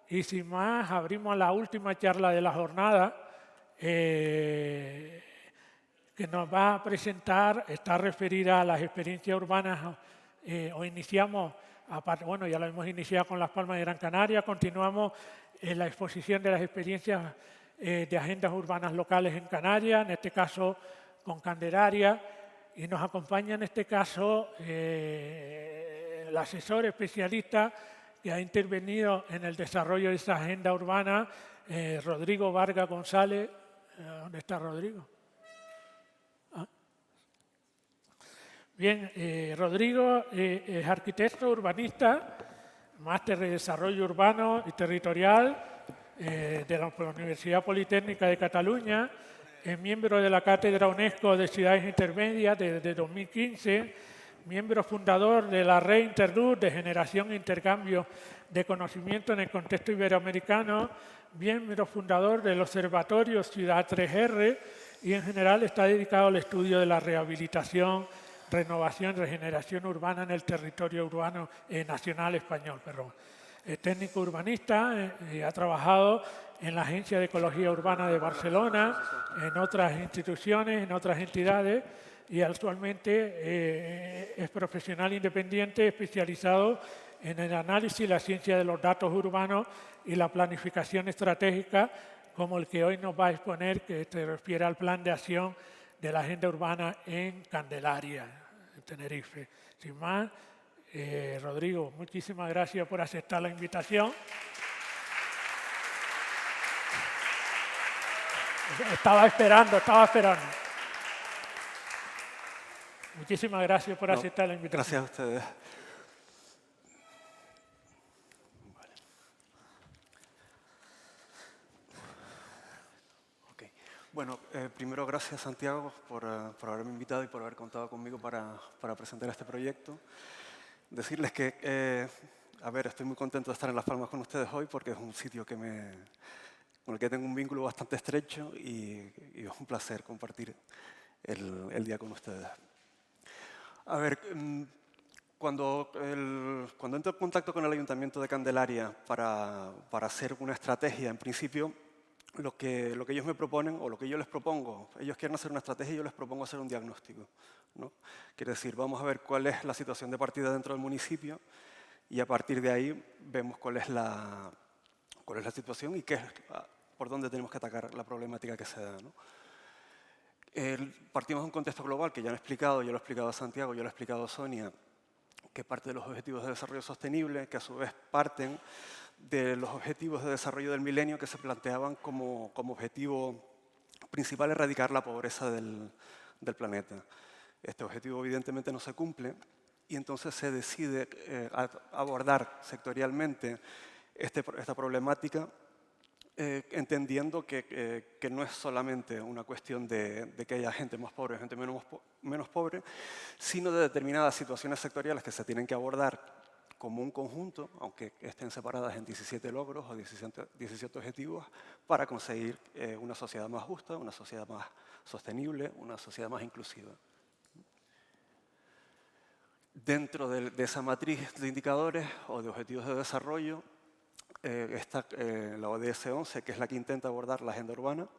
Y sin más, abrimos la última charla de la jornada, que nos va a presentar, está referida a las experiencias urbanas, o iniciamos, bueno, ya lo hemos iniciado con Las Palmas de Gran Canaria, continuamos en la exposición de las experiencias de agendas urbanas locales en Canarias, en este caso con Candelaria, y nos acompaña en este caso el asesor especialista que ha intervenido en el desarrollo de esa agenda urbana, Rodrigo Vargas González. ¿Dónde está Rodrigo? Bien, Rodrigo es arquitecto urbanista, máster de desarrollo urbano y territorial de la Universidad Politécnica de Cataluña, es miembro de la Cátedra UNESCO de Ciudades Intermedias desde 2015, miembro fundador de la Red Interlud de Generación e Intercambio de Conocimiento en el Contexto Iberoamericano, miembro fundador del Observatorio Ciudad 3R y en general está dedicado al estudio de la rehabilitación, renovación y regeneración urbana en el territorio urbano nacional español. Es técnico urbanista y ha trabajado en la Agencia de Ecología Urbana de Barcelona, en otras instituciones, en otras entidades, y actualmente es profesional independiente especializado en el análisis y la ciencia de los datos urbanos y la planificación estratégica, como el que hoy nos va a exponer, que se refiere al plan de acción de la agenda urbana en Candelaria, en Tenerife. Sin más, Rodrigo, muchísimas gracias por aceptar la invitación. Estaba esperando. Muchísimas gracias por aceptar la invitación. Gracias a ustedes. Vale. Okay. Bueno, primero gracias Santiago por haberme invitado y por haber contado conmigo para presentar este proyecto. Decirles que, estoy muy contento de estar en Las Palmas con ustedes hoy porque es un sitio con el que tengo un vínculo bastante estrecho y es un placer compartir el día con ustedes. A ver, cuando entro en contacto con el Ayuntamiento de Candelaria para hacer una estrategia, en principio, lo que ellos me proponen, o lo que yo les propongo, ellos quieren hacer una estrategia y yo les propongo hacer un diagnóstico, ¿no? Quiere decir, vamos a ver cuál es la situación de partida dentro del municipio y a partir de ahí vemos cuál es la situación y por dónde tenemos que atacar la problemática que se da, ¿no? Partimos de un contexto global que ya han explicado, yo lo he explicado a Santiago, yo lo he explicado a Sonia, que parte de los objetivos de desarrollo sostenible, que a su vez parten de los objetivos de desarrollo del milenio que se planteaban como objetivo principal erradicar la pobreza del planeta. Este objetivo evidentemente no se cumple y entonces se decide abordar sectorialmente esta problemática entendiendo que no es solamente una cuestión de que haya gente más pobre o gente menos pobre, sino de determinadas situaciones sectoriales que se tienen que abordar como un conjunto, aunque estén separadas en 17 logros o 17 objetivos, para conseguir una sociedad más justa, una sociedad más sostenible, una sociedad más inclusiva. Dentro de esa matriz de indicadores o de objetivos de desarrollo, está la ODS 11, que es la que intenta abordar la agenda urbana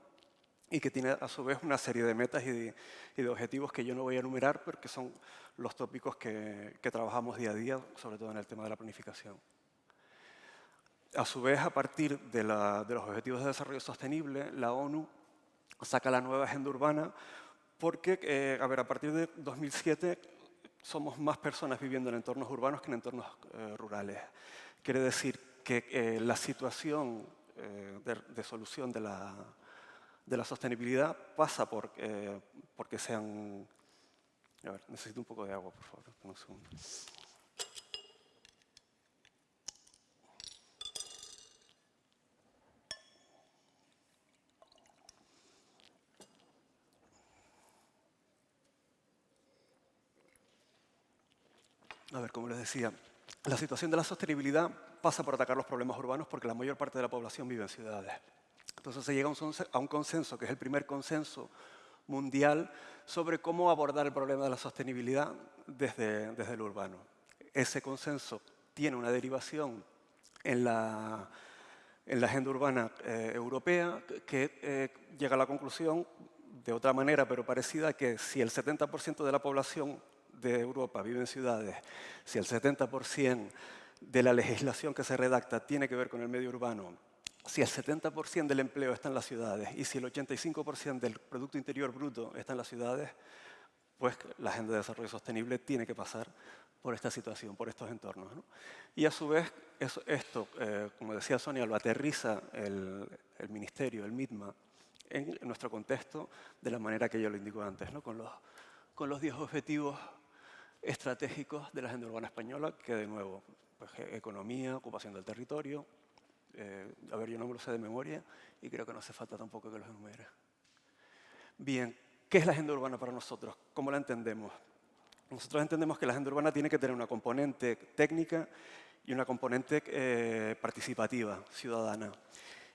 y que tiene a su vez una serie de metas y de objetivos que yo no voy a enumerar porque son los tópicos que trabajamos día a día, sobre todo en el tema de la planificación. A su vez, a partir de los objetivos de desarrollo sostenible, la ONU saca la nueva agenda urbana porque, a partir de 2007 somos más personas viviendo en entornos urbanos que en entornos rurales. Quiere decir que la situación de solución de la sostenibilidad pasa porque sean... A ver, necesito un poco de agua, por favor. Un segundo. A ver, como les decía, la situación de la sostenibilidad pasa por atacar los problemas urbanos porque la mayor parte de la población vive en ciudades. Entonces se llega a un consenso, que es el primer consenso mundial, sobre cómo abordar el problema de la sostenibilidad desde el urbano. Ese consenso tiene una derivación en la en la agenda urbana europea, que llega a la conclusión, de otra manera pero parecida, que si el 70% de la población de Europa vive en ciudades, si el 70% de la legislación que se redacta tiene que ver con el medio urbano, si el 70% del empleo está en las ciudades y si el 85% del Producto Interior Bruto está en las ciudades, pues la Agenda de Desarrollo Sostenible tiene que pasar por esta situación, por estos entornos, ¿no? Y a su vez, esto, como decía Sonia, lo aterriza el Ministerio, el MITMA, en nuestro contexto de la manera que yo lo indico antes, ¿no? Con los 10 objetivos estratégicos de la Agenda Urbana Española, que de nuevo, pues, economía, ocupación del territorio, a ver, yo no me lo sé de memoria y creo que no hace falta tampoco que los enumere. Bien, ¿qué es la agenda urbana para nosotros? ¿Cómo la entendemos? Nosotros entendemos que la agenda urbana tiene que tener una componente técnica y una componente participativa, ciudadana.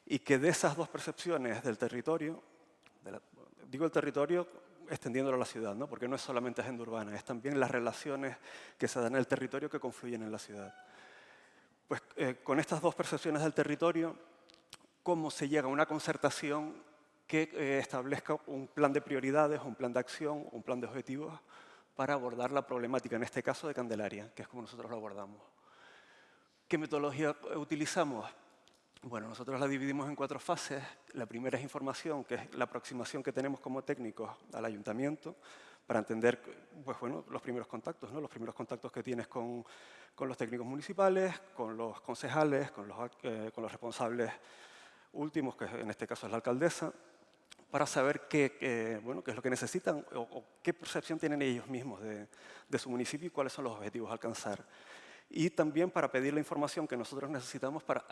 Y que de esas dos percepciones del territorio, digo el territorio extendiéndolo a la ciudad, ¿no? Porque no es solamente agenda urbana, es también las relaciones que se dan en el territorio que confluyen en la ciudad. Pues con estas dos percepciones del territorio, ¿cómo se llega a una concertación que establezca un plan de prioridades, un plan de acción, un plan de objetivos para abordar la problemática, en este caso de Candelaria, que es como nosotros lo abordamos? ¿Qué metodología utilizamos? Bueno, nosotros la dividimos en 4 fases. La primera es información, que es la aproximación que tenemos como técnicos al ayuntamiento para entender, pues, bueno, los primeros contactos, ¿no? Los primeros contactos que tienes con los técnicos municipales, con los concejales, con los responsables últimos, que en este caso es la alcaldesa, para saber bueno, qué es lo que necesitan o qué percepción tienen ellos mismos de su municipio y cuáles son los objetivos a alcanzar. Y también para pedir la información que nosotros necesitamos para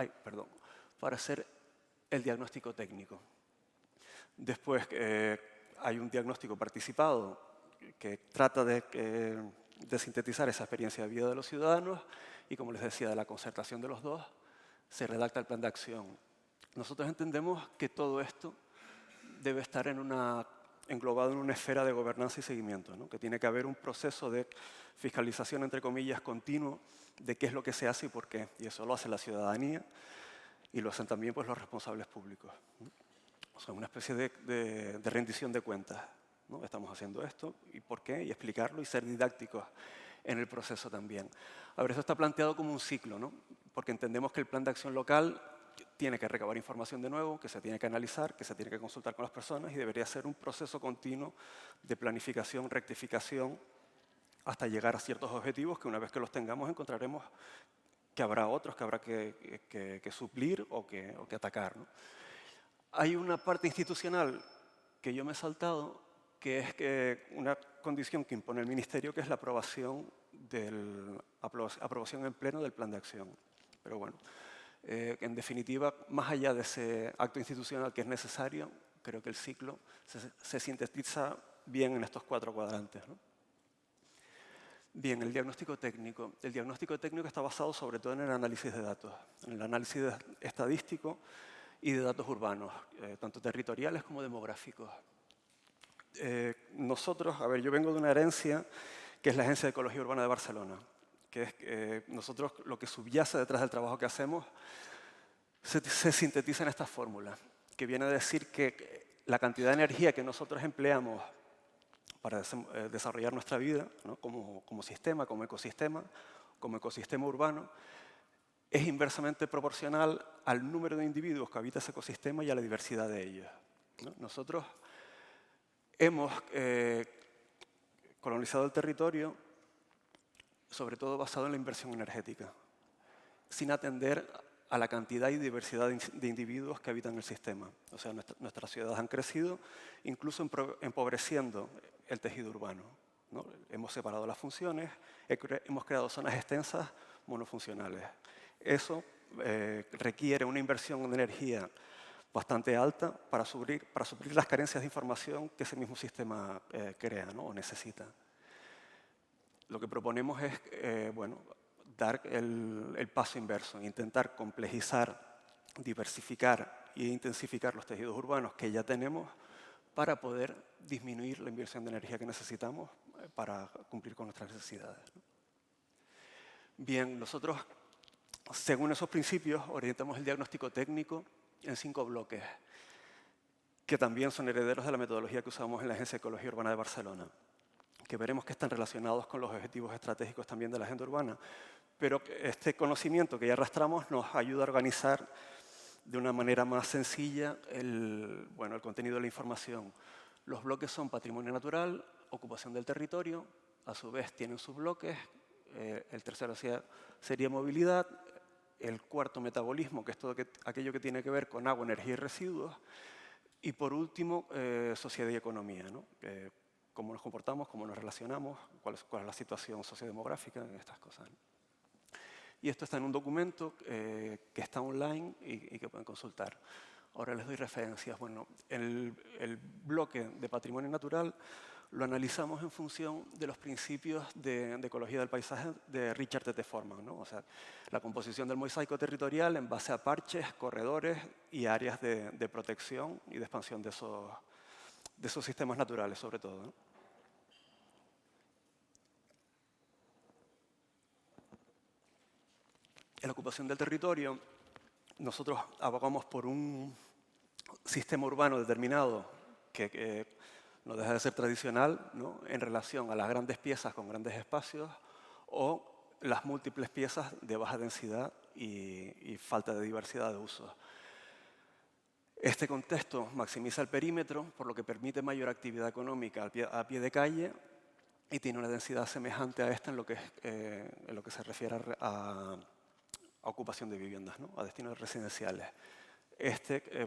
hacer el diagnóstico técnico. Después hay un diagnóstico participado que trata de sintetizar esa experiencia de vida de los ciudadanos y, como les decía, de la concertación de los dos, se redacta el plan de acción. Nosotros entendemos que todo esto debe estar englobado en una esfera de gobernanza y seguimiento, ¿no? Que tiene que haber un proceso de fiscalización, entre comillas, continuo de qué es lo que se hace y por qué. Y eso lo hace la ciudadanía y lo hacen también, pues, los responsables públicos, ¿no? O sea, una especie de rendición de cuentas, ¿no? Estamos haciendo esto y por qué, y explicarlo y ser didácticos en el proceso también. A ver, esto está planteado como un ciclo, ¿no? Porque entendemos que el plan de acción local tiene que recabar información de nuevo, que se tiene que analizar, que se tiene que consultar con las personas y debería ser un proceso continuo de planificación, rectificación, hasta llegar a ciertos objetivos que una vez que los tengamos encontraremos que habrá otros que habrá que suplir o que atacar, ¿no? Hay una parte institucional que yo me he saltado, que es una condición que impone el Ministerio, que es la aprobación en pleno del plan de acción. Pero bueno, en definitiva, más allá de ese acto institucional que es necesario, creo que el ciclo se sintetiza bien en estos 4 cuadrantes, ¿no? Bien, el diagnóstico técnico. El diagnóstico técnico está basado sobre todo en el análisis de datos, en el análisis estadístico y de datos urbanos, tanto territoriales como demográficos. Nosotros, a ver, yo vengo de una herencia que es la Agencia de Ecología Urbana de Barcelona, que es nosotros lo que subyace detrás del trabajo que hacemos se sintetiza en esta fórmula, que viene a decir que la cantidad de energía que nosotros empleamos para desarrollar nuestra vida, ¿no? como sistema, como ecosistema urbano, es inversamente proporcional al número de individuos que habita ese ecosistema y a la diversidad de ellos, ¿no? Nosotros hemos colonizado el territorio sobre todo basado en la inversión energética, sin atender a la cantidad y diversidad de individuos que habitan el sistema. O sea, nuestras ciudades han crecido, incluso empobreciendo el tejido urbano, ¿no? Hemos separado las funciones, hemos creado zonas extensas monofuncionales. Eso requiere una inversión de energía bastante alta para suplir las carencias de información que ese mismo sistema crea, ¿no? O necesita. Lo que proponemos es bueno, dar el paso inverso, intentar complejizar, diversificar e intensificar los tejidos urbanos que ya tenemos para poder disminuir la inversión de energía que necesitamos para cumplir con nuestras necesidades, ¿no? Bien, nosotros Según esos principios, orientamos el diagnóstico técnico en 5 bloques, que también son herederos de la metodología que usamos en la Agencia de Ecología Urbana de Barcelona, que veremos que están relacionados con los objetivos estratégicos también de la agenda urbana, pero este conocimiento que ya arrastramos nos ayuda a organizar de una manera más sencilla el contenido de la información. Los bloques son patrimonio natural, ocupación del territorio, a su vez tienen subbloques, el tercero sería movilidad, el cuarto metabolismo, que es todo aquello que tiene que ver con agua, energía y residuos, y por último, sociedad y economía, ¿no? Cómo nos comportamos, cómo nos relacionamos, cuál es la situación sociodemográfica en estas cosas, ¿no? Y esto está en un documento que está online y que pueden consultar. Ahora les doy referencias. Bueno, el bloque de patrimonio natural lo analizamos en función de los principios de ecología del paisaje de Richard T. Forman, ¿no? O sea, la composición del mosaico territorial en base a parches, corredores y áreas de protección y de expansión de esos sistemas naturales, sobre todo, ¿no? En la ocupación del territorio, nosotros abogamos por un sistema urbano determinado que no deja de ser tradicional, ¿no? En relación a las grandes piezas con grandes espacios o las múltiples piezas de baja densidad y falta de diversidad de usos. Este contexto maximiza el perímetro, por lo que permite mayor actividad económica a pie de calle y tiene una densidad semejante a esta en lo que se refiere a ocupación de viviendas, ¿no? A destinos residenciales.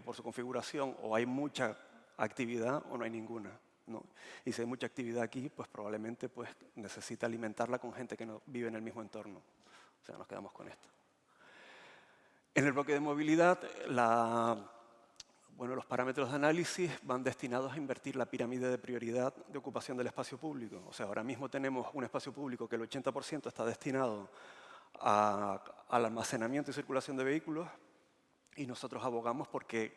Por su configuración, o hay mucha actividad o no hay ninguna, ¿no? Y si hay mucha actividad aquí, pues probablemente necesita alimentarla con gente que no vive en el mismo entorno. O sea, nos quedamos con esto. En el bloque de movilidad, los parámetros de análisis van destinados a invertir la pirámide de prioridad de ocupación del espacio público. O sea, ahora mismo tenemos un espacio público que el 80% está destinado al almacenamiento y circulación de vehículos y nosotros abogamos porque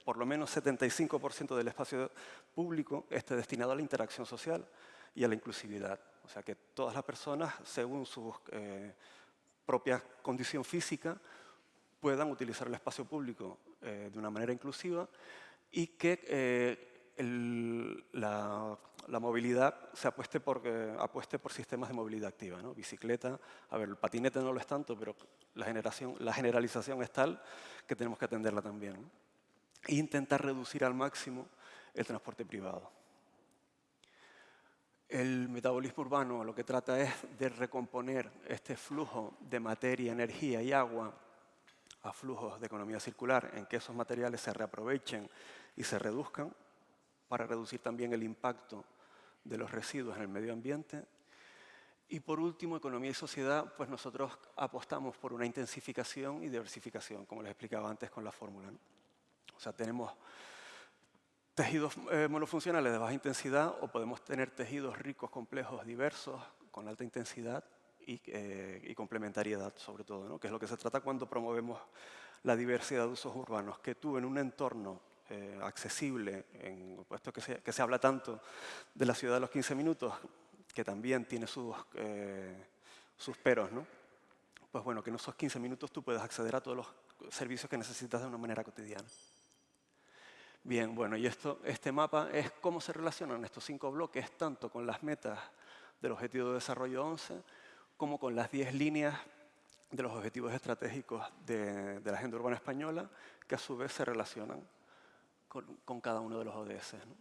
por lo menos 75% del espacio público esté destinado a la interacción social y a la inclusividad. O sea, que todas las personas, según su propia condición física, puedan utilizar el espacio público de una manera inclusiva y que la movilidad apueste por sistemas de movilidad activa, ¿no? Bicicleta, el patinete no lo es tanto, pero la generalización es tal que tenemos que atenderla también, ¿no? E intentar reducir al máximo el transporte privado. El metabolismo urbano lo que trata es de recomponer este flujo de materia, energía y agua a flujos de economía circular, en que esos materiales se reaprovechen y se reduzcan, para reducir también el impacto de los residuos en el medio ambiente. Y por último, economía y sociedad, pues nosotros apostamos por una intensificación y diversificación, como les explicaba antes con la fórmula, ¿no? O sea, tenemos tejidos monofuncionales de baja intensidad o podemos tener tejidos ricos, complejos, diversos, con alta intensidad y complementariedad, sobre todo, ¿no? Que es lo que se trata cuando promovemos la diversidad de usos urbanos, que tú en un entorno accesible, puesto que se habla tanto de la ciudad de los 15 minutos, que también tiene sus peros, ¿no? Pues bueno, que en esos 15 minutos tú puedes acceder a todos los servicios que necesitas de una manera cotidiana. Bien, bueno, y este mapa es cómo se relacionan estos 5 bloques, tanto con las metas del Objetivo de Desarrollo 11, como con las 10 líneas de los objetivos estratégicos de la Agenda Urbana Española, que a su vez se relacionan con cada uno de los ODS, ¿no?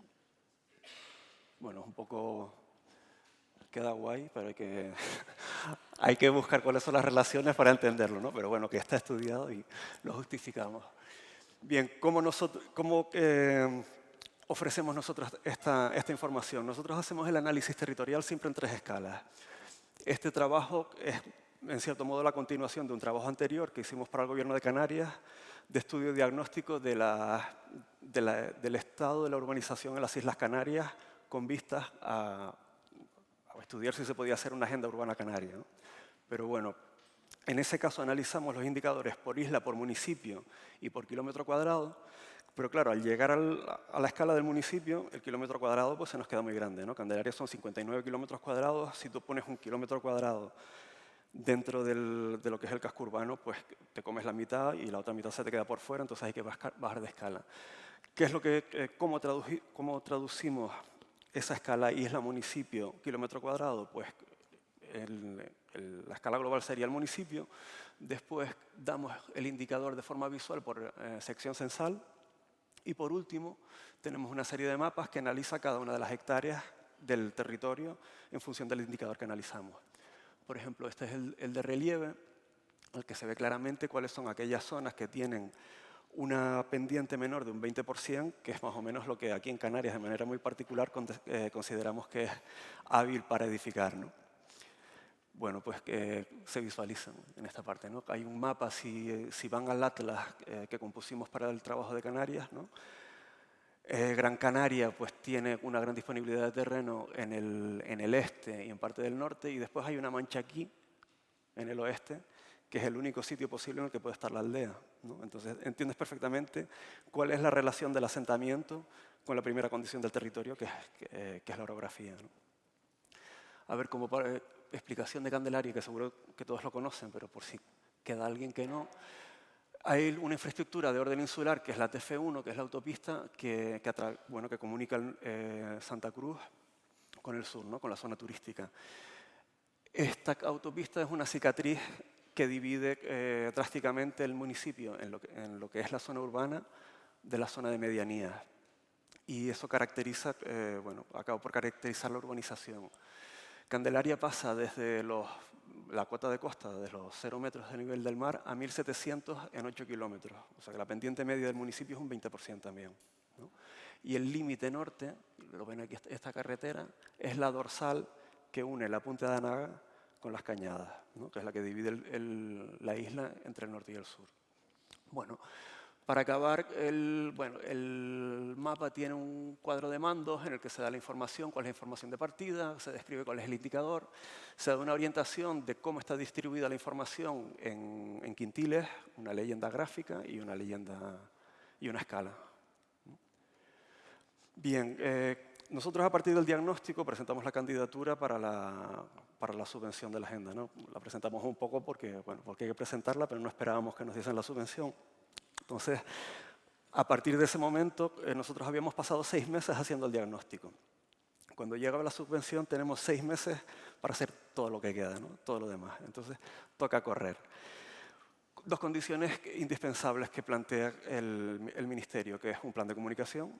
Bueno, un poco queda guay, pero hay que buscar cuáles son las relaciones para entenderlo, ¿no? Pero bueno, que está estudiado y lo justificamos. Bien, ¿cómo ofrecemos nosotros esta información? Nosotros hacemos el análisis territorial siempre en 3 escalas. Este trabajo es, en cierto modo, la continuación de un trabajo anterior que hicimos para el Gobierno de Canarias, de estudio diagnóstico del estado de la urbanización en las Islas Canarias, con vistas a estudiar si se podía hacer una agenda urbana canaria, ¿no? Pero bueno, en ese caso analizamos los indicadores por isla, por municipio y por kilómetro cuadrado, pero claro, al llegar a la escala del municipio, el kilómetro cuadrado pues se nos queda muy grande, ¿no? Candelaria son 59 kilómetros cuadrados. Si tú pones un kilómetro cuadrado Dentro de lo que es el casco urbano, pues te comes la mitad y la otra mitad se te queda por fuera, entonces hay que bajar de escala. ¿Qué es lo que, cómo traducimos esa escala isla-municipio, kilómetro cuadrado? Pues la escala global sería el municipio, después damos el indicador de forma visual por sección censal y por último tenemos una serie de mapas que analiza cada una de las hectáreas del territorio en función del indicador que analizamos. Por ejemplo, este es el de relieve, al que se ve claramente cuáles son aquellas zonas que tienen una pendiente menor de un 20%, que es más o menos lo que aquí en Canarias, de manera muy particular, consideramos que es hábil para edificar, ¿no? Bueno, pues que se visualizan en esta parte, ¿no? Hay un mapa, si van al atlas que compusimos para el trabajo de Canarias, ¿no? Gran Canaria pues, tiene una gran disponibilidad de terreno en el este y en parte del norte, y después hay una mancha aquí, en el oeste, que es el único sitio posible en el que puede estar la aldea, ¿no? Entonces entiendes perfectamente cuál es la relación del asentamiento con la primera condición del territorio, que es la orografía, ¿no? A ver, como explicación de Candelaria, que seguro que todos lo conocen, pero por si queda alguien que no, hay una infraestructura de orden insular, que es la TF1, que es la autopista que comunica Santa Cruz con el sur, ¿no? Con la zona turística. Esta autopista es una cicatriz que divide drásticamente el municipio en lo que es la zona urbana de la zona de medianía. Y eso caracteriza, acaba por caracterizar la urbanización. Candelaria pasa desde la cota de costa, de los 0 metros de nivel del mar, a 1.700 en 8 kilómetros. O sea que la pendiente media del municipio es un 20% también, ¿no? Y el límite norte, lo ven aquí, esta carretera, es la dorsal que une la punta de Anaga con las Cañadas, ¿no? Que es la que divide la isla entre el norte y el sur. Bueno, para acabar, el mapa tiene un cuadro de mandos en el que se da la información, cuál es la información de partida, se describe cuál es el indicador, se da una orientación de cómo está distribuida la información en quintiles, una leyenda gráfica y una leyenda y una escala. Bien, nosotros a partir del diagnóstico presentamos la candidatura para la subvención de la agenda, ¿no? La presentamos un poco porque hay que presentarla, pero no esperábamos que nos diesen la subvención. Entonces, a partir de ese momento, nosotros habíamos pasado 6 meses haciendo el diagnóstico. Cuando llega la subvención, tenemos 6 meses para hacer todo lo que queda, ¿no? Todo lo demás. Entonces, toca correr. 2 condiciones indispensables que plantea el Ministerio, que es un plan de comunicación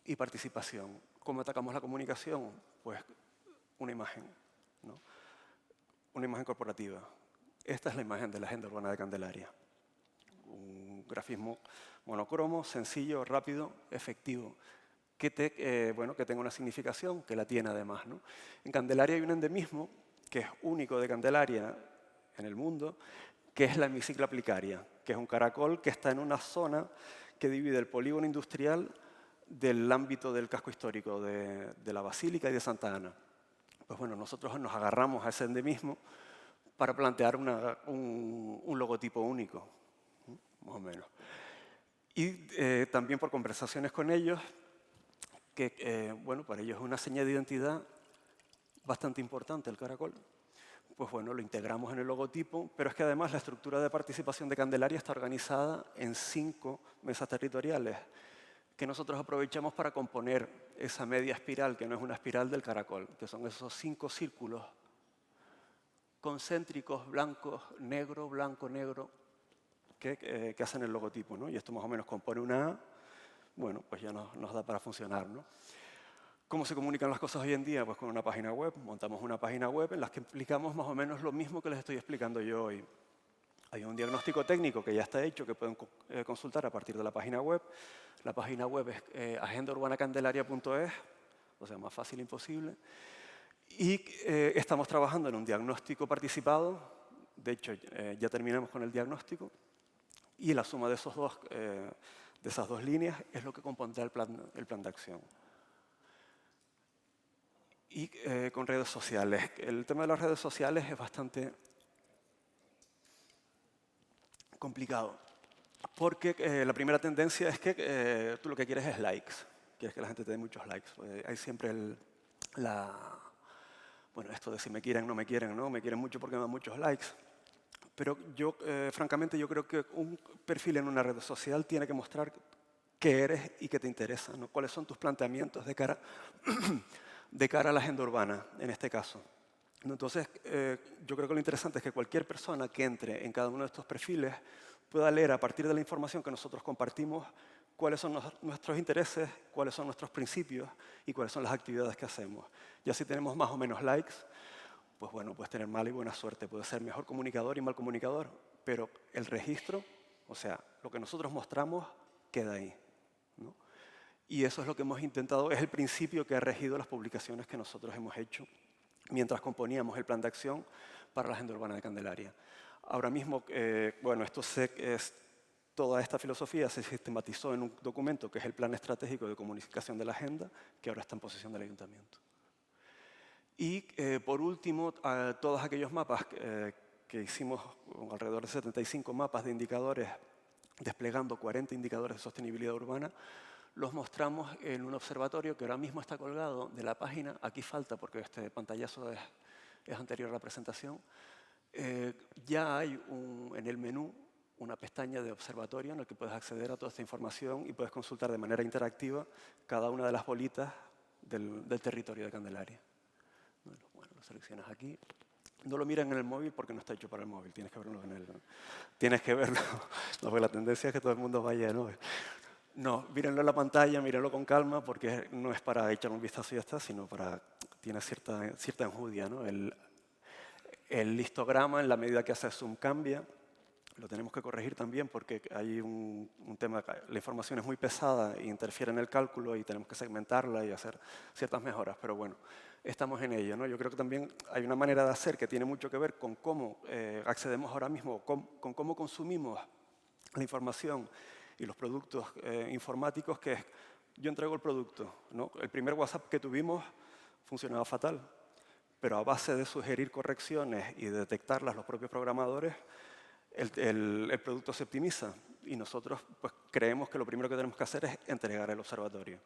y participación. ¿Cómo atacamos la comunicación? Pues una imagen, ¿no? Una imagen corporativa. Esta es la imagen de la Agenda Urbana de Candelaria. Un grafismo monocromo, sencillo, rápido, efectivo, que tenga una significación, que la tiene además, ¿no? En Candelaria hay un endemismo que es único de Candelaria en el mundo, que es la hemicicla aplicaria, que es un caracol que está en una zona que divide el polígono industrial del ámbito del casco histórico de la Basílica y de Santa Ana. Pues bueno, nosotros nos agarramos a ese endemismo para plantear un logotipo único, más o menos. Y también por conversaciones con ellos, que para ellos es una señal de identidad bastante importante el caracol. Pues bueno, lo integramos en el logotipo, pero es que además la estructura de participación de Candelaria está organizada en 5 mesas territoriales, que nosotros aprovechamos para componer esa media espiral, que no es una espiral del caracol, que son esos 5 círculos concéntricos, blancos, negro, blanco, negro, que hacen el logotipo, ¿no? Y esto más o menos compone una A, bueno, pues ya nos da para funcionar, ¿no? ¿Cómo se comunican las cosas hoy en día? Pues con una página web. Montamos una página web en la que explicamos más o menos lo mismo que les estoy explicando yo hoy. Hay un diagnóstico técnico que ya está hecho, que pueden consultar a partir de la página web. La página web es agendaurbanaCandelaria.es, o sea, más fácil imposible. Y estamos trabajando en un diagnóstico participado. De hecho, ya terminamos con el diagnóstico. Y la suma de esas dos líneas es lo que compondrá el plan de acción. Y con redes sociales. El tema de las redes sociales es bastante complicado, porque la primera tendencia es que tú lo que quieres es likes. Quieres que la gente te dé muchos likes. Hay siempre bueno, esto de si me quieren, no me quieren, ¿no? Me quieren mucho porque me dan muchos likes. Pero yo, francamente, yo creo que un perfil en una red social tiene que mostrar qué eres y qué te interesa, ¿no? Cuáles son tus planteamientos de cara, de cara a la agenda urbana, en este caso. Entonces, yo creo que lo interesante es que cualquier persona que entre en cada uno de estos perfiles pueda leer a partir de la información que nosotros compartimos cuáles son nuestros intereses, cuáles son nuestros principios y cuáles son las actividades que hacemos. Ya si tenemos más o menos likes, pues bueno, puedes tener mala y buena suerte, puedes ser mejor comunicador y mal comunicador, pero el registro, o sea, lo que nosotros mostramos, queda ahí, ¿no? Y eso es lo que hemos intentado, es el principio que ha regido las publicaciones que nosotros hemos hecho mientras componíamos el plan de acción para la agenda urbana de Candelaria. Ahora mismo, bueno, toda esta filosofía se sistematizó en un documento que es el Plan Estratégico de Comunicación de la Agenda, que ahora está en posesión del Ayuntamiento. Y por último, todos aquellos mapas que hicimos, alrededor de 75 mapas de indicadores, desplegando 40 indicadores de sostenibilidad urbana, los mostramos en un observatorio que ahora mismo está colgado de la página. Aquí falta porque este pantallazo es anterior a la presentación. Ya hay en el menú una pestaña de observatorio en la que puedes acceder a toda esta información y puedes consultar de manera interactiva cada una de las bolitas del territorio de Candelaria. Bueno, lo seleccionas aquí. No lo miren en el móvil porque no está hecho para el móvil. Tienes que verlo Tienes que verlo. No, porque la tendencia es que todo el mundo vaya, ¿no? No, mírenlo en la pantalla, mírenlo con calma, porque no es para echar un vistazo y ya está, sino para... tiene cierta enjundia, ¿no? El histograma, en la medida que hace zoom, cambia. Lo tenemos que corregir también porque hay un tema, la información es muy pesada e interfiere en el cálculo y tenemos que segmentarla y hacer ciertas mejoras, pero bueno, estamos en ello, ¿no? Yo creo que también hay una manera de hacer que tiene mucho que ver con cómo accedemos ahora mismo, con cómo consumimos la información y los productos informáticos, que es, yo entrego el producto, ¿no? El primer WhatsApp que tuvimos funcionaba fatal, pero a base de sugerir correcciones y de detectarlas los propios programadores, el producto se optimiza y nosotros pues, creemos que lo primero que tenemos que hacer es entregar el observatorio.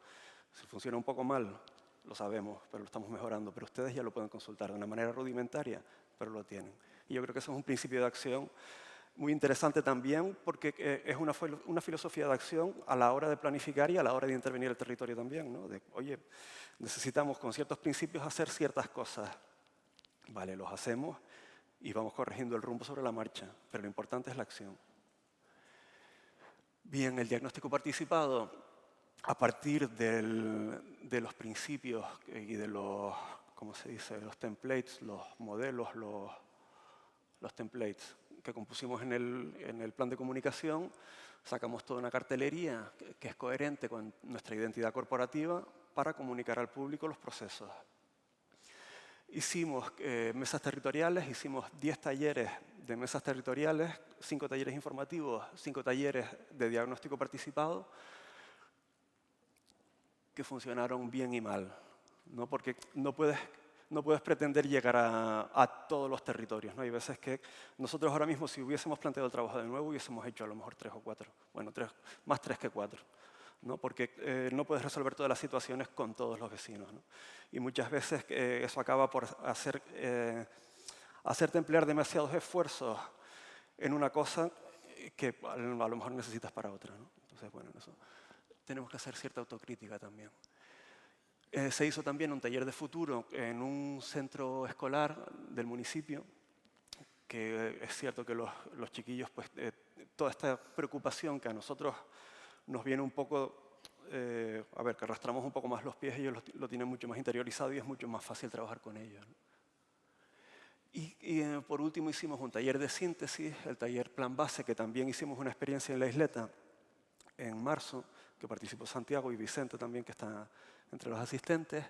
Si funciona un poco mal, lo sabemos, pero lo estamos mejorando, pero ustedes ya lo pueden consultar de una manera rudimentaria, pero lo tienen. Y yo creo que eso es un principio de acción muy interesante también porque es una filosofía de acción a la hora de planificar y a la hora de intervenir el territorio también, ¿no? De, oye, necesitamos con ciertos principios hacer ciertas cosas. Vale, los hacemos y vamos corrigiendo el rumbo sobre la marcha, pero lo importante es la acción. Bien, el diagnóstico participado, a partir de los principios y de los, ¿cómo se dice?, los templates, los modelos, los templates que compusimos en el plan de comunicación, sacamos toda una cartelería que es coherente con nuestra identidad corporativa para comunicar al público los procesos. Hicimos mesas territoriales, hicimos 10 talleres de mesas territoriales, 5 talleres informativos, 5 talleres de diagnóstico participado, que funcionaron bien y mal, ¿no? Porque no puedes pretender llegar a todos los territorios, ¿no? Hay veces que nosotros ahora mismo, si hubiésemos planteado el trabajo de nuevo, hubiésemos hecho a lo mejor 3 o 4, bueno, más 3 que 4. ¿No? Porque no puedes resolver todas las situaciones con todos los vecinos, ¿no? Y muchas veces eso acaba por hacerte emplear demasiados esfuerzos en una cosa que a lo mejor necesitas para otra, ¿no? Entonces, bueno, en eso tenemos que hacer cierta autocrítica también. Se hizo también un taller de futuro en un centro escolar del municipio, que es cierto que los chiquillos, pues, toda esta preocupación que a nosotros nos viene un poco, a ver, que arrastramos un poco más los pies, ellos lo tienen mucho más interiorizado y es mucho más fácil trabajar con ellos, ¿no? Y por último hicimos un taller de síntesis, el taller Plan Base, que también hicimos una experiencia en la isleta en marzo, que participó Santiago y Vicente también, que está entre los asistentes,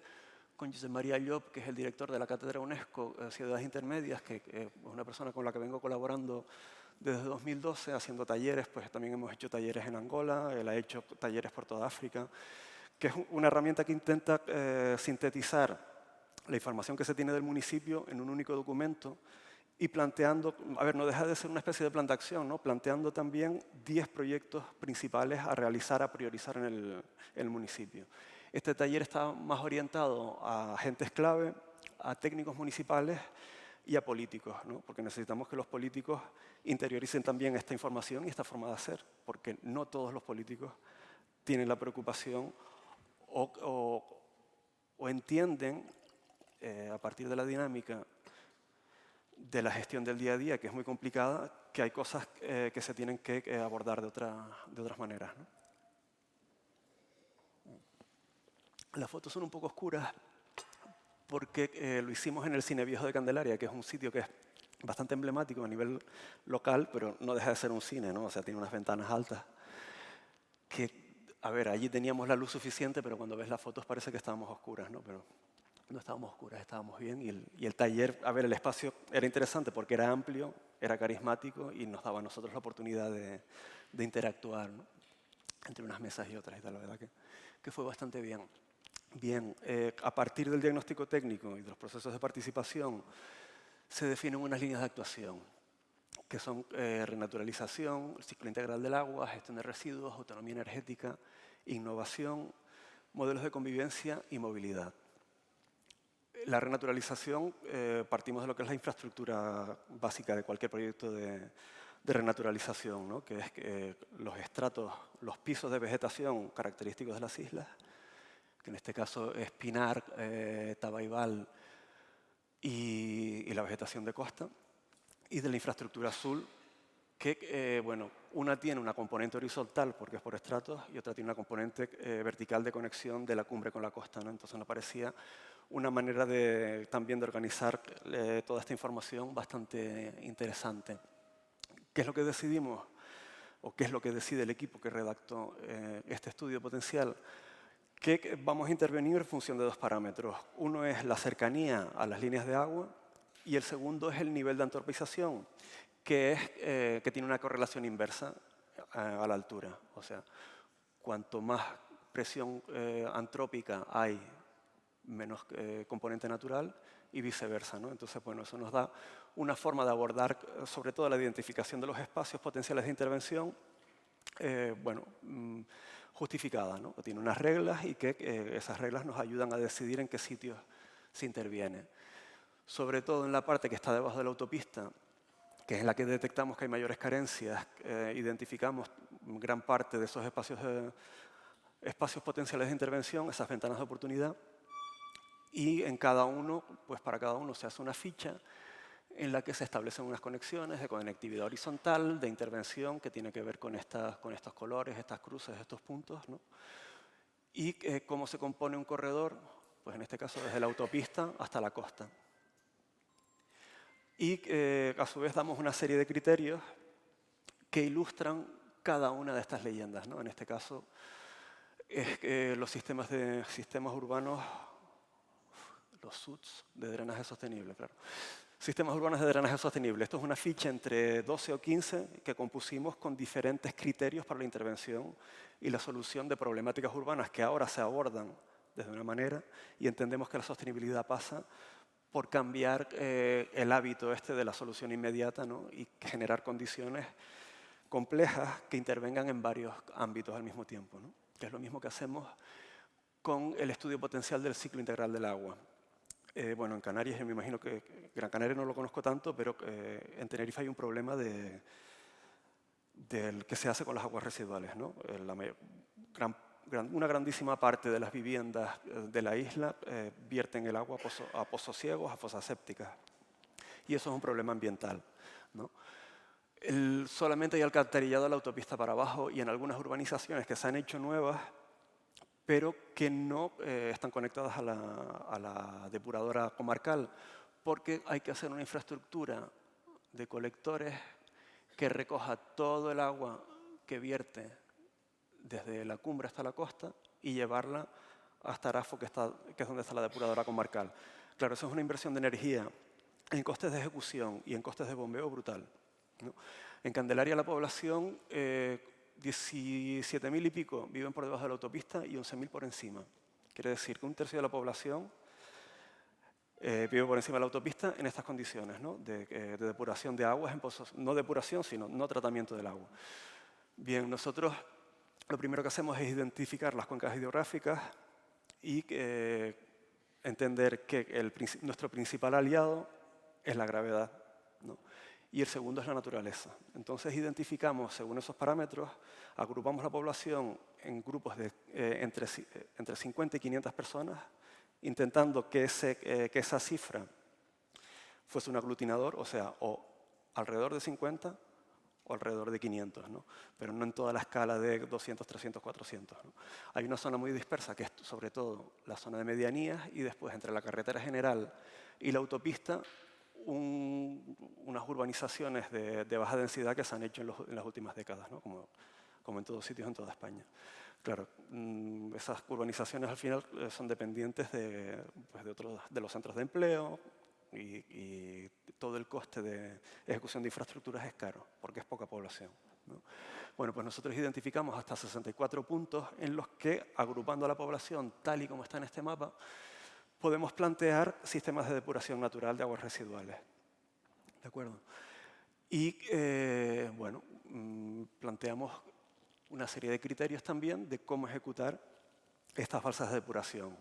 con José María Llop, que es el director de la Cátedra UNESCO Ciudades Intermedias, que es una persona con la que vengo colaborando desde 2012, haciendo talleres, pues también hemos hecho talleres en Angola, él ha hecho talleres por toda África, que es una herramienta que intenta sintetizar la información que se tiene del municipio en un único documento y planteando, a ver, no deja de ser una especie de plan de acción, ¿no? Planteando también 10 proyectos principales a realizar, a priorizar en el municipio. Este taller está más orientado a agentes clave, a técnicos municipales y a políticos, ¿no? Porque necesitamos que los políticos interioricen también esta información y esta forma de hacer, porque no todos los políticos tienen la preocupación o entienden, a partir de la dinámica de la gestión del día a día, que es muy complicada, que hay cosas que se tienen que abordar de otras maneras, ¿no? Las fotos son un poco oscuras porque lo hicimos en el Cine Viejo de Candelaria, que es un sitio que es bastante emblemático a nivel local, pero no deja de ser un cine, ¿no? O sea, tiene unas ventanas altas. A ver, allí teníamos la luz suficiente, pero cuando ves las fotos parece que estábamos oscuras, ¿no? Pero no estábamos oscuras, estábamos bien. Y el taller, a ver, el espacio era interesante porque era amplio, era carismático y nos daba a nosotros la oportunidad de interactuar, ¿no? Entre unas mesas y otras y tal, la verdad que fue bastante bien. Bien, a partir del diagnóstico técnico y de los procesos de participación se definen unas líneas de actuación, que son renaturalización, el ciclo integral del agua, gestión de residuos, autonomía energética, innovación, modelos de convivencia y movilidad. La renaturalización, partimos de lo que es la infraestructura básica de cualquier proyecto de renaturalización, ¿no? Que es los estratos, los pisos de vegetación característicos de las islas, que en este caso es pinar, tabaibal y la vegetación de costa, y de la infraestructura azul, que bueno, una tiene una componente horizontal porque es por estratos y otra tiene una componente vertical de conexión de la cumbre con la costa, ¿no? Entonces nos parecía una manera también de organizar toda esta información bastante interesante. ¿Qué es lo que decidimos? ¿O qué es lo que decide el equipo que redactó este estudio potencial? Que vamos a intervenir en función de dos parámetros. Uno es la cercanía a las líneas de agua y el segundo es el nivel de antropización, que tiene una correlación inversa a la altura. O sea, cuanto más presión antrópica hay, menos componente natural y viceversa, ¿no? Entonces, bueno, eso nos da una forma de abordar sobre todo la identificación de los espacios potenciales de intervención, bueno, justificada, ¿no? Que tiene unas reglas y que esas reglas nos ayudan a decidir en qué sitios se interviene. Sobre todo en la parte que está debajo de la autopista, que es en la que detectamos que hay mayores carencias, identificamos gran parte de esos espacios potenciales de intervención, esas ventanas de oportunidad, y en cada uno, pues para cada uno se hace una ficha en la que se establecen unas conexiones de conectividad horizontal, de intervención, que tiene que ver con estos colores, estas cruces, estos puntos, ¿no? Y cómo se compone un corredor, pues en este caso desde la autopista hasta la costa. Y a su vez damos una serie de criterios que ilustran cada una de estas leyendas, ¿no? En este caso, los sistemas urbanos, los SUDS de drenaje sostenible, claro. Sistemas urbanos de drenaje sostenible. Esto es una ficha entre 12 o 15 que compusimos con diferentes criterios para la intervención y la solución de problemáticas urbanas que ahora se abordan desde una manera y entendemos que la sostenibilidad pasa por cambiar el hábito de la solución inmediata, ¿no? Y generar condiciones complejas que intervengan en varios ámbitos al mismo tiempo, ¿no? Que es lo mismo que hacemos con el estudio potencial del ciclo integral del agua. Bueno, en Canarias, yo me imagino que Gran Canaria no lo conozco tanto, pero en Tenerife hay un problema del que se hace con las aguas residuales, ¿no? Una grandísima parte de las viviendas de la isla vierten el agua a pozos ciegos, a fosas sépticas. Y eso es un problema ambiental, ¿no? Solamente hay alcantarillado a la autopista para abajo y en algunas urbanizaciones que se han hecho nuevas, pero que no están conectadas a la depuradora comarcal, porque hay que hacer una infraestructura de colectores que recoja todo el agua que vierte desde la cumbre hasta la costa y llevarla hasta Arafo, que es donde está la depuradora comarcal. Claro, eso es una inversión de energía en costes de ejecución y en costes de bombeo brutal, ¿no? En Candelaria la población, 17.000 y pico viven por debajo de la autopista y 11.000 por encima. Quiere decir que un tercio de la población vive por encima de la autopista en estas condiciones, ¿no? De depuración de aguas en pozos, no depuración, sino no tratamiento del agua. Bien, nosotros lo primero que hacemos es identificar las cuencas hidrográficas y entender que nuestro principal aliado es la gravedad, ¿no? Y el segundo es la naturaleza. Entonces identificamos, según esos parámetros, agrupamos la población en grupos de entre 50 y 500 personas, intentando que esa cifra fuese un aglutinador, o sea, o alrededor de 50 o alrededor de 500, ¿no? Pero no en toda la escala de 200, 300, 400, ¿no? Hay una zona muy dispersa, que es sobre todo la zona de medianías, y después entre la carretera general y la autopista, unas urbanizaciones de baja densidad que se han hecho en las últimas décadas, ¿no? Como en todos sitios en toda España. Claro, esas urbanizaciones al final son dependientes de los centros de empleo, y todo el coste de ejecución de infraestructuras es caro, porque es poca población, ¿no? Bueno, pues nosotros identificamos hasta 64 puntos en los que, agrupando a la población tal y como está en este mapa, podemos plantear sistemas de depuración natural de aguas residuales. ¿De acuerdo? Y, bueno, planteamos una serie de criterios también de cómo ejecutar estas balsas de depuración.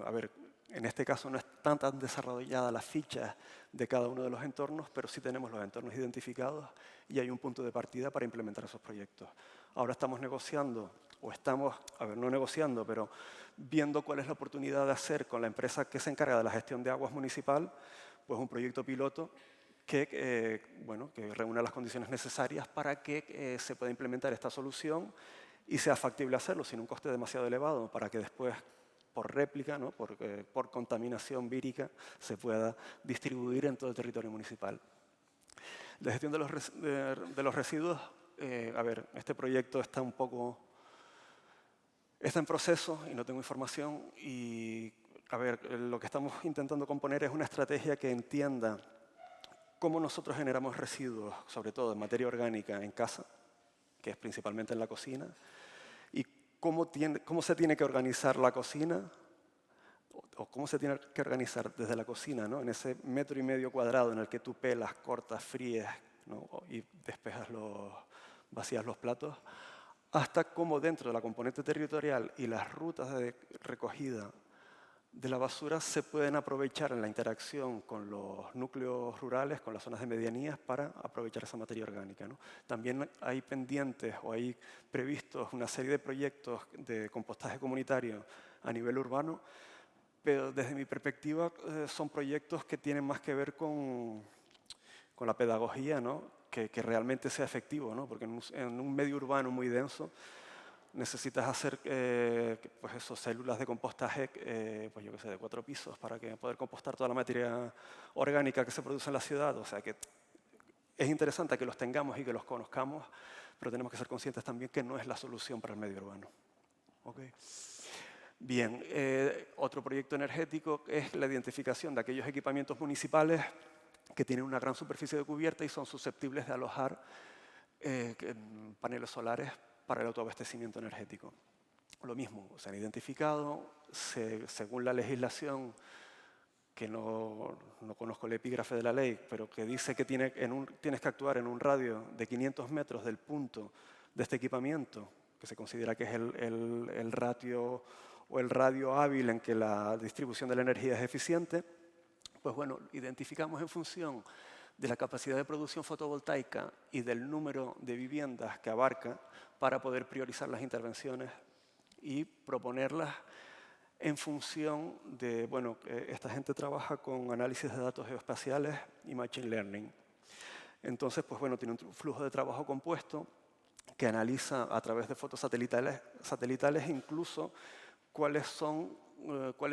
A ver, en este caso no están tan desarrolladas las fichas de cada uno de los entornos, pero sí tenemos los entornos identificados y hay un punto de partida para implementar esos proyectos. Ahora estamos negociando, o estamos, a ver, no negociando, pero viendo cuál es la oportunidad de hacer con la empresa que se encarga de la gestión de aguas municipal, pues un proyecto piloto que, bueno, que reúna las condiciones necesarias para que se pueda implementar esta solución y sea factible hacerlo sin un coste demasiado elevado, para que después, por réplica, ¿no? por contaminación vírica, se pueda distribuir en todo el territorio municipal. La gestión de los residuos, a ver, este proyecto está en proceso y no tengo información, y a ver, lo que estamos intentando componer es una estrategia que entienda cómo nosotros generamos residuos, sobre todo en materia orgánica, en casa, que es principalmente en la cocina, y cómo se tiene que organizar la cocina, o cómo se tiene que organizar desde la cocina, ¿no? En ese 1,5 metros cuadrado en el que tú pelas, cortas, fríes, ¿no? Y vacías los platos, hasta cómo dentro de la componente territorial y las rutas de recogida de la basura se pueden aprovechar en la interacción con los núcleos rurales, con las zonas de medianías, para aprovechar esa materia orgánica, ¿no? También hay pendientes o hay previstos una serie de proyectos de compostaje comunitario a nivel urbano, pero desde mi perspectiva son proyectos que tienen más que ver con la pedagogía, ¿no? Que realmente sea efectivo, ¿no? Porque en un medio urbano muy denso necesitas hacer pues células de compostaje pues yo qué sé, de 4 pisos para poder compostar toda la materia orgánica que se produce en la ciudad. O sea que es interesante que los tengamos y que los conozcamos, pero tenemos que ser conscientes también que no es la solución para el medio urbano. ¿Okay? Bien, otro proyecto energético es la identificación de aquellos equipamientos municipales que tienen una gran superficie de cubierta y son susceptibles de alojar paneles solares para el autoabastecimiento energético. Lo mismo, se han identificado, según la legislación, que no conozco el epígrafe de la ley, pero que dice que tienes que actuar en un radio de 500 metros del punto de este equipamiento, que se considera que es el ratio o el radio hábil en que la distribución de la energía es eficiente. Pues bueno, identificamos en función de la capacidad de producción fotovoltaica y del número de viviendas que abarca para poder priorizar las intervenciones y proponerlas en función de, bueno, esta gente trabaja con análisis de datos geoespaciales y machine learning. Entonces, pues bueno, tiene un flujo de trabajo compuesto que analiza a través de fotos satelitales incluso cuáles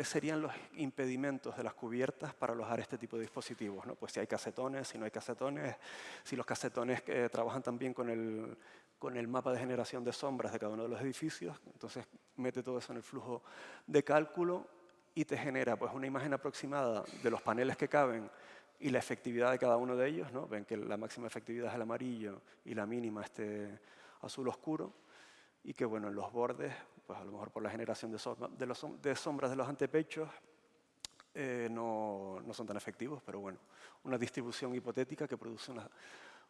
serían los impedimentos de las cubiertas para alojar este tipo de dispositivos, ¿no? Pues si hay casetones, si no hay casetones, si los casetones trabajan también con el mapa de generación de sombras de cada uno de los edificios. Entonces mete todo eso en el flujo de cálculo y te genera pues una imagen aproximada de los paneles que caben y la efectividad de cada uno de ellos, ¿no? Ven que la máxima efectividad es el amarillo y la mínima este azul oscuro. Y que, bueno, en los bordes, pues a lo mejor por la generación de sombras de los antepechos, no son tan efectivos, pero bueno, una distribución hipotética que produce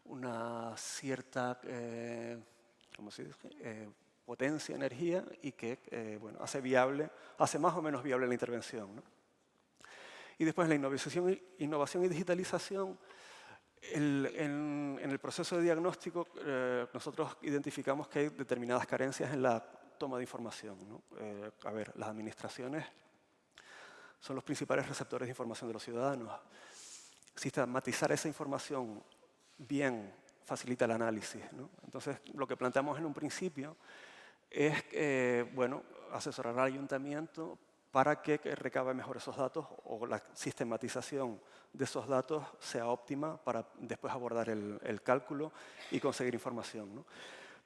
una cierta ¿cómo se dice? Potencia, energía, y que bueno, hace más o menos viable la intervención, ¿no? Y después la innovación y digitalización. En el proceso de diagnóstico, nosotros identificamos que hay determinadas carencias en la toma de información, ¿no? A ver, las administraciones son los principales receptores de información de los ciudadanos. Sistematizar esa información bien facilita el análisis, ¿no? Entonces, lo que planteamos en un principio es bueno, asesorar al ayuntamiento para que recabe mejor esos datos o la sistematización de esos datos sea óptima para después abordar el cálculo y conseguir información, ¿no?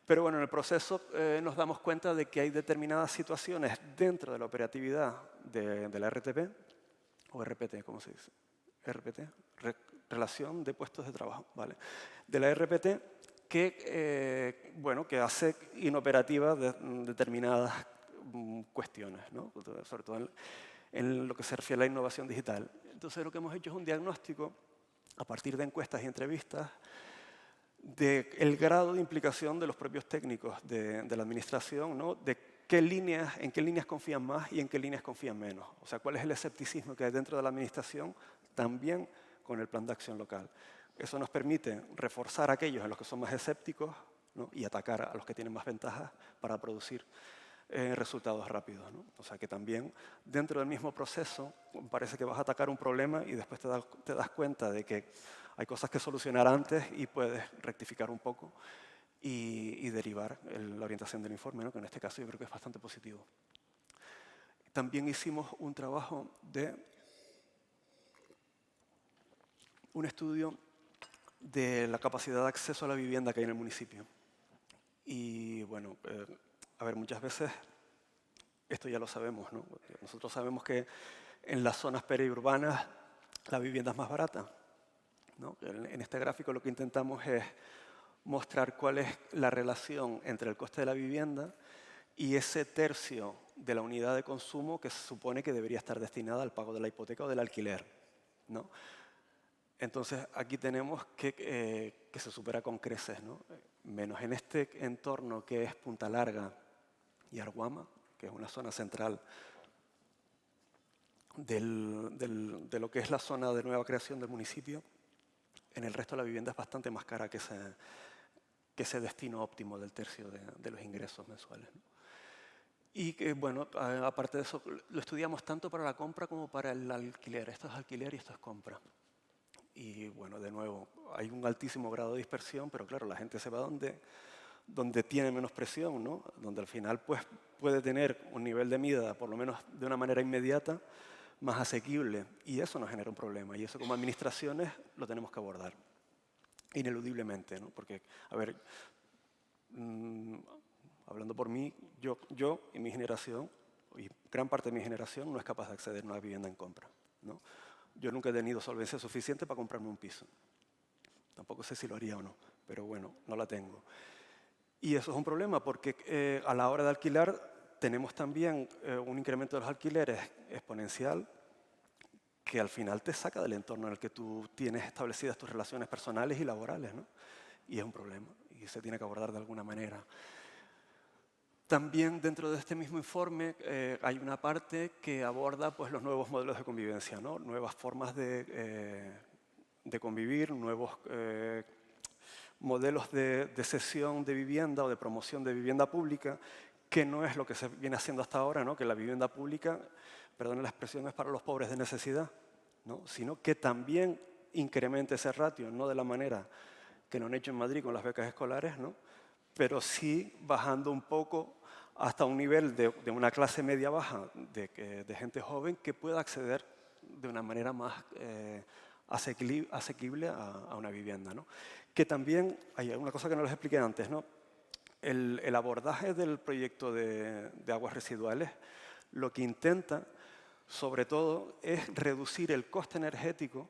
Pero bueno, en el proceso nos damos cuenta de que hay determinadas situaciones dentro de la operatividad de la RTP, o RPT, ¿cómo se dice? RPT, Relación de Puestos de Trabajo, ¿vale? De la RPT que, bueno, que hace inoperativas determinadas cuestiones, ¿no? Sobre todo en lo que se refiere a la innovación digital. Entonces, lo que hemos hecho es un diagnóstico a partir de encuestas y entrevistas del grado de implicación de los propios técnicos de la administración, ¿no? De en qué líneas confían más y en qué líneas confían menos. O sea, cuál es el escepticismo que hay dentro de la administración también con el plan de acción local. Eso nos permite reforzar a aquellos en los que son más escépticos, ¿no? Y atacar a los que tienen más ventajas para producir resultados rápidos, ¿no? O sea que también dentro del mismo proceso parece que vas a atacar un problema y después te das cuenta de que hay cosas que solucionar antes y puedes rectificar un poco y derivar la orientación del informe, ¿no? Que en este caso yo creo que es bastante positivo. También hicimos un trabajo de un estudio de la capacidad de acceso a la vivienda que hay en el municipio. Y bueno, a ver, muchas veces esto ya lo sabemos, ¿no? Nosotros sabemos que en las zonas periurbanas la vivienda es más barata, ¿no? En este gráfico lo que intentamos es mostrar cuál es la relación entre el coste de la vivienda y ese tercio de la unidad de consumo que se supone que debería estar destinada al pago de la hipoteca o del alquiler, ¿no? Entonces, aquí tenemos que se supera con creces, ¿no? Menos en este entorno que es Punta Larga y Arguama, que es una zona central de lo que es la zona de nueva creación del municipio. En el resto la vivienda es bastante más cara que ese destino óptimo del tercio de los ingresos mensuales, ¿no? Y que, bueno, aparte de eso, lo estudiamos tanto para la compra como para el alquiler. Esto es alquiler y esto es compra. Y bueno, de nuevo, hay un altísimo grado de dispersión, pero claro, la gente se va donde tiene menos presión, ¿no? Donde al final pues, puede tener un nivel de vida, por lo menos de una manera inmediata, más asequible. Y eso nos genera un problema. Y eso como administraciones lo tenemos que abordar, ineludiblemente, ¿no? Porque, a ver, hablando por mí, yo y mi generación, y gran parte de mi generación, no es capaz de acceder a una vivienda en compra, ¿no? Yo nunca he tenido solvencia suficiente para comprarme un piso. Tampoco sé si lo haría o no, pero bueno, no la tengo. Y eso es un problema porque a la hora de alquilar tenemos también un incremento de los alquileres exponencial que al final te saca del entorno en el que tú tienes establecidas tus relaciones personales y laborales, ¿no? Y es un problema y se tiene que abordar de alguna manera. También dentro de este mismo informe hay una parte que aborda pues, los nuevos modelos de convivencia, ¿no? Nuevas formas de convivir, nuevos modelos de cesión de vivienda o de promoción de vivienda pública, que no es lo que se viene haciendo hasta ahora, ¿no? Que la vivienda pública, perdón la expresión, es para los pobres de necesidad, ¿no? Sino que también incremente ese ratio, no de la manera que lo han hecho en Madrid con las becas escolares, ¿no? Pero sí bajando un poco hasta un nivel de una clase media-baja de gente joven que pueda acceder de una manera más asequible a una vivienda, ¿no? Que también, hay una cosa que no les expliqué antes, ¿no? El abordaje del proyecto de aguas residuales lo que intenta, sobre todo, es reducir el coste energético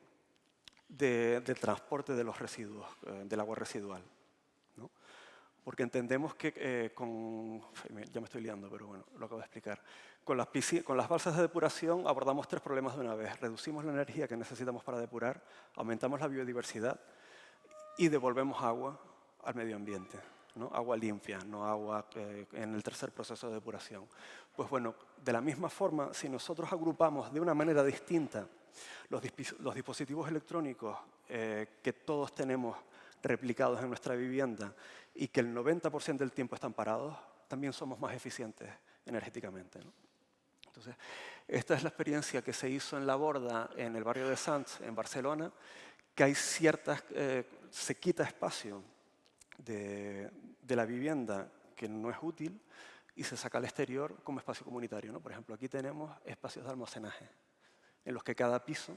del transporte de los residuos, del agua residual, ¿no? Porque entendemos que ya me estoy liando, pero bueno, lo acabo de explicar. Con las balsas de depuración abordamos 3 problemas de una vez. Reducimos la energía que necesitamos para depurar, aumentamos la biodiversidad y devolvemos agua al medio ambiente, ¿no? Agua limpia, no agua en el tercer proceso de depuración. Pues bueno, de la misma forma, si nosotros agrupamos de una manera distinta Los dispositivos electrónicos que todos tenemos replicados en nuestra vivienda y que el 90% del tiempo están parados, también somos más eficientes energéticamente, ¿no? Entonces, esta es la experiencia que se hizo en La Borda, en el barrio de Sants, en Barcelona, que hay se quita espacio de la vivienda que no es útil y se saca al exterior como espacio comunitario, ¿no? Por ejemplo, aquí tenemos espacios de almacenaje, en los que cada piso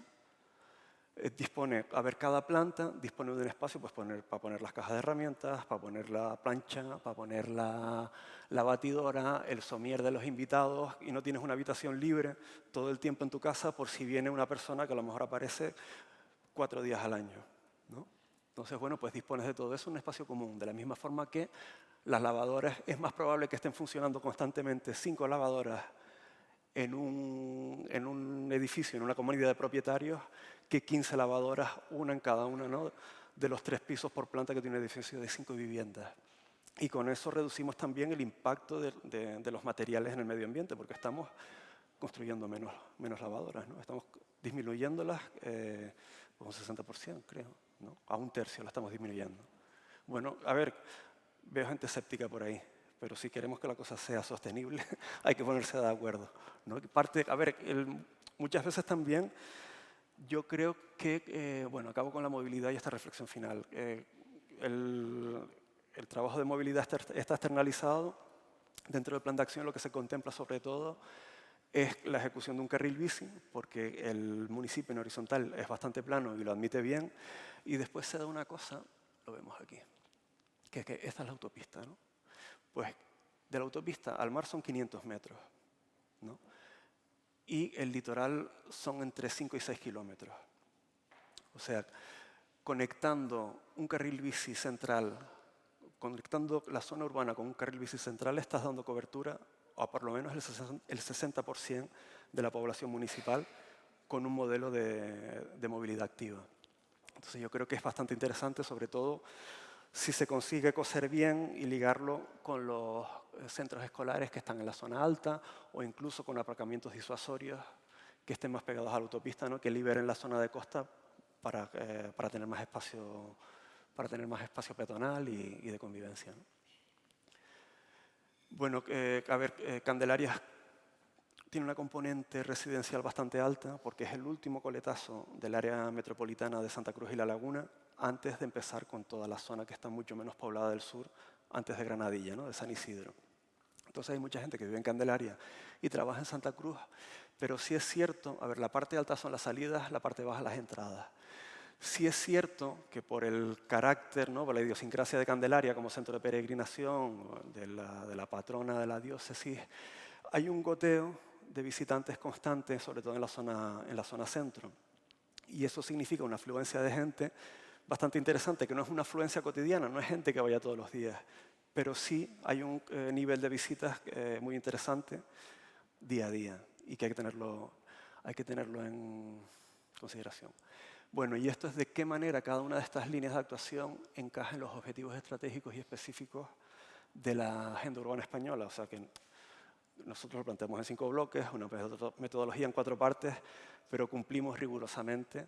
cada planta dispone de un espacio pues, para poner las cajas de herramientas, para poner la plancha, para poner la batidora, el somier de los invitados, y no tienes una habitación libre todo el tiempo en tu casa por si viene una persona que a lo mejor aparece 4 días al año, ¿no? Entonces, bueno, pues dispones de todo eso en un espacio común. De la misma forma que las lavadoras, es más probable que estén funcionando constantemente 5 lavadoras en un edificio, en una comunidad de propietarios, que 15 lavadoras, una en cada uno, ¿no?, de los 3 pisos por planta que tiene un edificio de 5 viviendas. Y con eso reducimos también el impacto de los materiales en el medio ambiente, porque estamos construyendo menos lavadoras, ¿no? Estamos disminuyéndolas un 60%, creo, ¿no? A 1/3 la estamos disminuyendo. Bueno, a ver, veo gente escéptica por ahí, pero si queremos que la cosa sea sostenible, hay que ponerse de acuerdo, ¿no? Muchas veces también yo creo que, bueno, acabo con la movilidad y esta reflexión final. El trabajo de movilidad está externalizado. Dentro del plan de acción lo que se contempla sobre todo es la ejecución de un carril bici, porque el municipio en horizontal es bastante plano y lo admite bien. Y después se da una cosa, lo vemos aquí, que es que esta es la autopista, ¿no? Pues de la autopista al mar son 500 metros, ¿no? Y el litoral son entre 5 y 6 kilómetros. O sea, conectando un carril bici central, conectando la zona urbana con un carril bici central, estás dando cobertura a por lo menos el 60% de la población municipal con un modelo de movilidad activa. Entonces yo creo que es bastante interesante, sobre todo si se consigue coser bien y ligarlo con los centros escolares que están en la zona alta o incluso con aparcamientos disuasorios que estén más pegados a la autopista, ¿no?, que liberen la zona de costa para tener más espacio peatonal y de convivencia, ¿no? Bueno, Candelaria tiene una componente residencial bastante alta porque es el último coletazo del área metropolitana de Santa Cruz y La Laguna antes de empezar con toda la zona que está mucho menos poblada del sur, antes de Granadilla, ¿no?, de San Isidro. Entonces hay mucha gente que vive en Candelaria y trabaja en Santa Cruz, pero sí es cierto, la parte alta son las salidas, la parte baja las entradas. Sí es cierto que por el carácter, ¿no?, por la idiosincrasia de Candelaria como centro de peregrinación de la patrona de la diócesis, hay un goteo de visitantes constantes, sobre todo en la zona centro. Y eso significa una afluencia de gente bastante interesante, que no es una afluencia cotidiana, no es gente que vaya todos los días, pero sí hay un nivel de visitas muy interesante día a día y que hay que tenerlo en consideración. Bueno, y esto es de qué manera cada una de estas líneas de actuación encaja en los objetivos estratégicos y específicos de la Agenda Urbana Española. O sea que nosotros lo planteamos en 5 bloques, una metodología en 4 partes, pero cumplimos rigurosamente.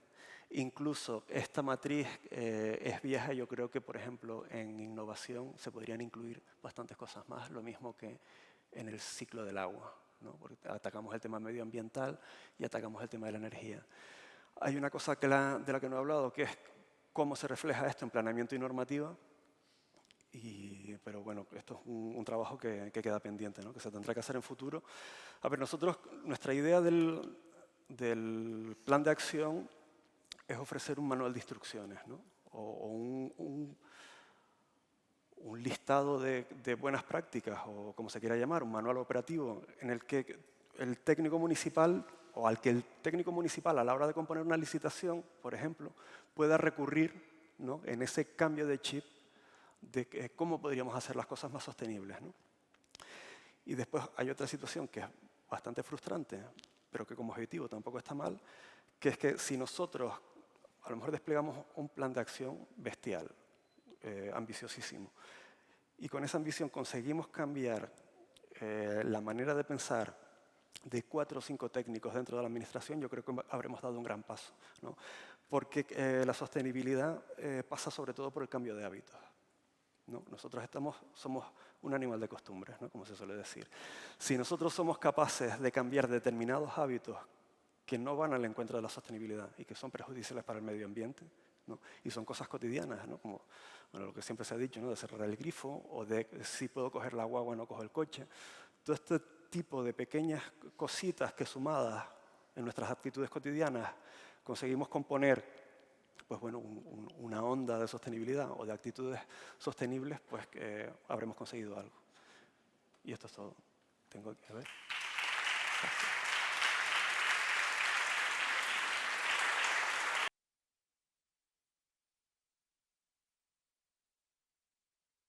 Incluso esta matriz es vieja. Yo creo que, por ejemplo, en innovación se podrían incluir bastantes cosas más, lo mismo que en el ciclo del agua, ¿no? Porque atacamos el tema medioambiental y atacamos el tema de la energía. Hay una cosa de la que no he hablado, que es cómo se refleja esto en planeamiento y normativa. Pero bueno, esto es un trabajo que queda pendiente, ¿no?, que se tendrá que hacer en futuro. Nuestra idea del plan de acción es ofrecer un manual de instrucciones, ¿no?, o un listado de buenas prácticas, o como se quiera llamar, un manual operativo en el que el técnico municipal o al que el técnico municipal a la hora de componer una licitación, por ejemplo, pueda recurrir, ¿no?, en ese cambio de chip de cómo podríamos hacer las cosas más sostenibles, ¿no? Y después hay otra situación que es bastante frustrante, pero que como objetivo tampoco está mal, que es que si nosotros a lo mejor desplegamos un plan de acción bestial, ambiciosísimo, y con esa ambición conseguimos cambiar la manera de pensar de 4 o 5 técnicos dentro de la administración, yo creo que habremos dado un gran paso, ¿no? Porque la sostenibilidad pasa sobre todo por el cambio de hábitos, ¿no? Nosotros somos un animal de costumbres, ¿no? Como se suele decir. Si nosotros somos capaces de cambiar determinados hábitos que no van al encuentro de la sostenibilidad y que son perjudiciales para el medio ambiente, ¿no? Y son cosas cotidianas, ¿no? Como lo que siempre se ha dicho, ¿no? De cerrar el grifo o de si puedo coger la guagua o no cojo el coche. Todo este tipo de pequeñas cositas que sumadas en nuestras actitudes cotidianas conseguimos componer, pues bueno, una onda de sostenibilidad o de actitudes sostenibles, pues que habremos conseguido algo. Y esto es todo. Tengo que ver. Gracias.